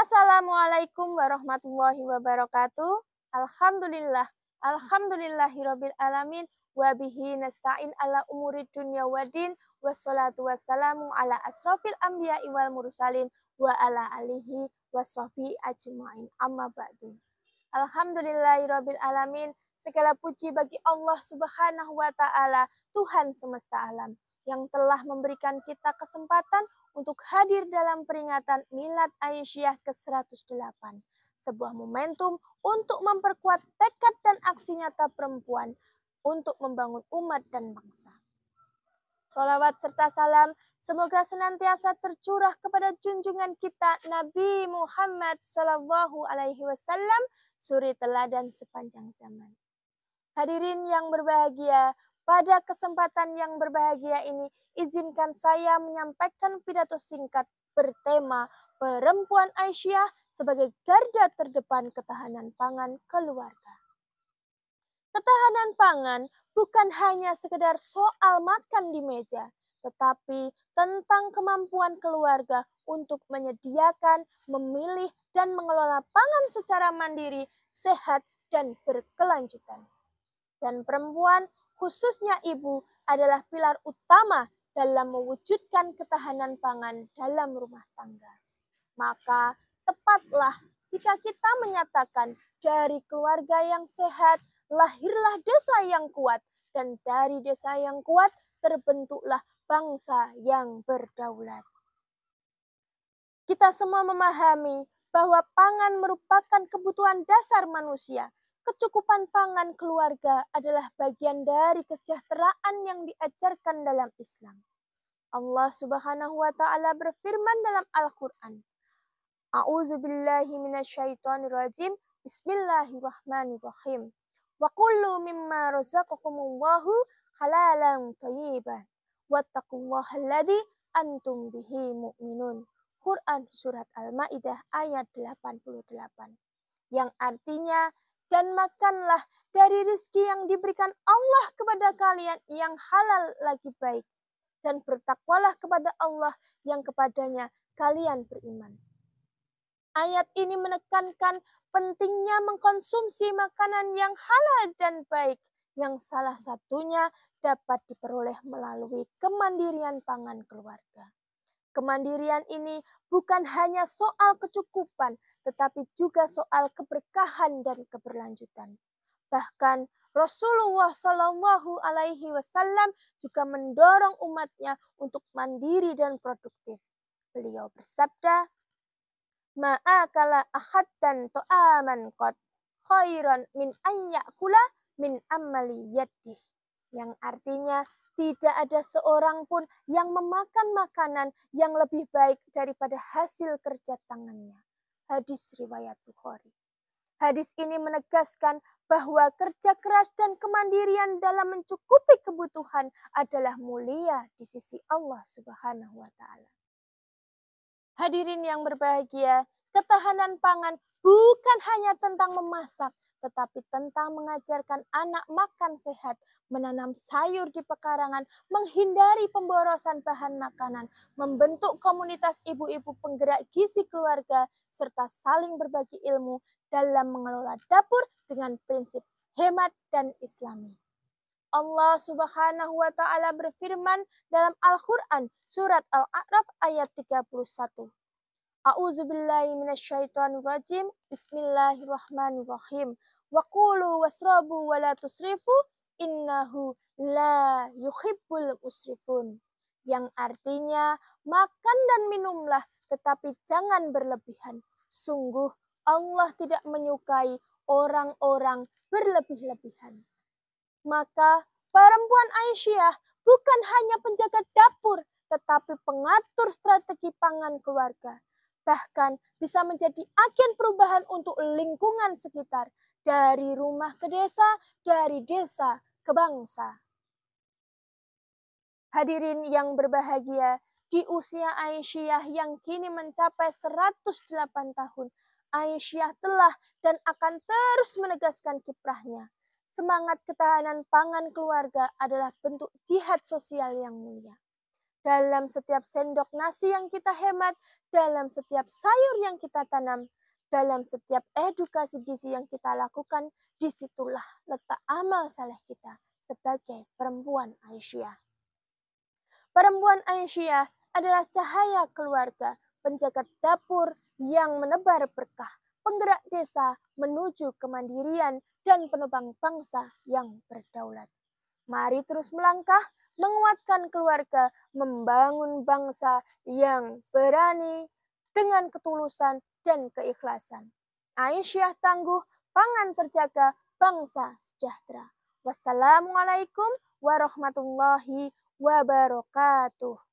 Assalamualaikum warahmatullahi wabarakatuh. Alhamdulillah. Alhamdulillahirabbil alamin wa bihi nasta'in ala umuri dunya waddin wassalatu wassalamu ala asrofil anbiya'i wal mursalin wa ala alihi wassohbi ajma'in amma ba'du. Alhamdulillahirabbil alamin. Segala puji bagi Allah Subhanahu wa taala, Tuhan semesta alam, yang telah memberikan kita kesempatan untuk hadir dalam peringatan Milad Aisyah ke-108, sebuah momentum untuk memperkuat tekad dan aksi nyata perempuan untuk membangun umat dan bangsa. Sholawat serta salam semoga senantiasa tercurah kepada junjungan kita Nabi Muhammad SAW, suri teladan sepanjang zaman. Hadirin yang berbahagia, pada kesempatan yang berbahagia ini, izinkan saya menyampaikan pidato singkat bertema Perempuan Aisyah sebagai garda terdepan ketahanan pangan keluarga. Ketahanan pangan bukan hanya sekedar soal makan di meja, tetapi tentang kemampuan keluarga untuk menyediakan, memilih, dan mengelola pangan secara mandiri, sehat, dan berkelanjutan. Dan perempuan, khususnya ibu, adalah pilar utama dalam mewujudkan ketahanan pangan dalam rumah tangga. Maka tepatlah jika kita menyatakan dari keluarga yang sehat, lahirlah desa yang kuat, dan dari desa yang kuat terbentuklah bangsa yang berdaulat. Kita semua memahami bahwa pangan merupakan kebutuhan dasar manusia. Kecukupan pangan keluarga adalah bagian dari kesejahteraan yang diajarkan dalam Islam. Allah Subhanahu wa taala berfirman dalam Al-Qur'an. A'udzubillahi minasyaitonirrajim. Bismillahirrahmanirrahim. Wa kullu mimma razaqakumullahu halalan thayyiban. Wattaqullaha alladzi antum bihi mu'minun. Quran Surat Al-Ma'idah ayat 88. Yang artinya, dan makanlah dari rizki yang diberikan Allah kepada kalian yang halal lagi baik. Dan bertakwalah kepada Allah yang kepadanya kalian beriman. Ayat ini menekankan pentingnya mengkonsumsi makanan yang halal dan baik, yang salah satunya dapat diperoleh melalui kemandirian pangan keluarga. Kemandirian ini bukan hanya soal kecukupan, tetapi juga soal keberkahan dan keberlanjutan. Bahkan Rasulullah Shallallahu Alaihi Wasallam juga mendorong umatnya untuk mandiri dan produktif. Beliau bersabda, "Ma'akala ahaddan to'aman qad khairan min ayyakula min amali yadih." Yang artinya, tidak ada seorang pun yang memakan makanan yang lebih baik daripada hasil kerja tangannya. Hadis riwayat Bukhari. Hadis ini menegaskan bahwa kerja keras dan kemandirian dalam mencukupi kebutuhan adalah mulia di sisi Allah Subhanahu wa taala. Hadirin yang berbahagia, ketahanan pangan bukan hanya tentang memasak, tetapi tentang mengajarkan anak makan sehat, menanam sayur di pekarangan, menghindari pemborosan bahan makanan, membentuk komunitas ibu-ibu penggerak gizi keluarga, serta saling berbagi ilmu dalam mengelola dapur dengan prinsip hemat dan islami. Allah Subhanahu wa taala berfirman dalam Al-Qur'an surat Al-A'raf ayat 31. A'udzubillahi minasyaitonirrajim. Bismillahirrahmanirrahim. Wa qulu wasrabu wa la tusrifu innahu la yuhibbul musrifun. Yang artinya, makan dan minumlah tetapi jangan berlebihan. Sungguh Allah tidak menyukai orang-orang berlebih-lebihan. Maka perempuan Aisyah bukan hanya penjaga dapur, tetapi pengatur strategi pangan keluarga. Bahkan bisa menjadi agen perubahan untuk lingkungan sekitar, dari rumah ke desa, dari desa ke bangsa. Hadirin yang berbahagia, di usia Aisyah yang kini mencapai 108 tahun, Aisyah telah dan akan terus menegaskan kiprahnya. Semangat ketahanan pangan keluarga adalah bentuk jihad sosial yang mulia. Dalam setiap sendok nasi yang kita hemat, dalam setiap sayur yang kita tanam, dalam setiap edukasi gizi yang kita lakukan, disitulah letak amal saleh kita sebagai perempuan Aisyah. Perempuan Aisyah adalah cahaya keluarga, penjaga dapur yang menebar berkah, penggerak desa menuju kemandirian, dan penopang bangsa yang berdaulat. Mari terus melangkah, menguatkan keluarga, membangun bangsa yang berani dengan ketulusan dan keikhlasan. Aisyah tangguh, pangan terjaga, bangsa sejahtera. Wassalamualaikum warahmatullahi wabarakatuh.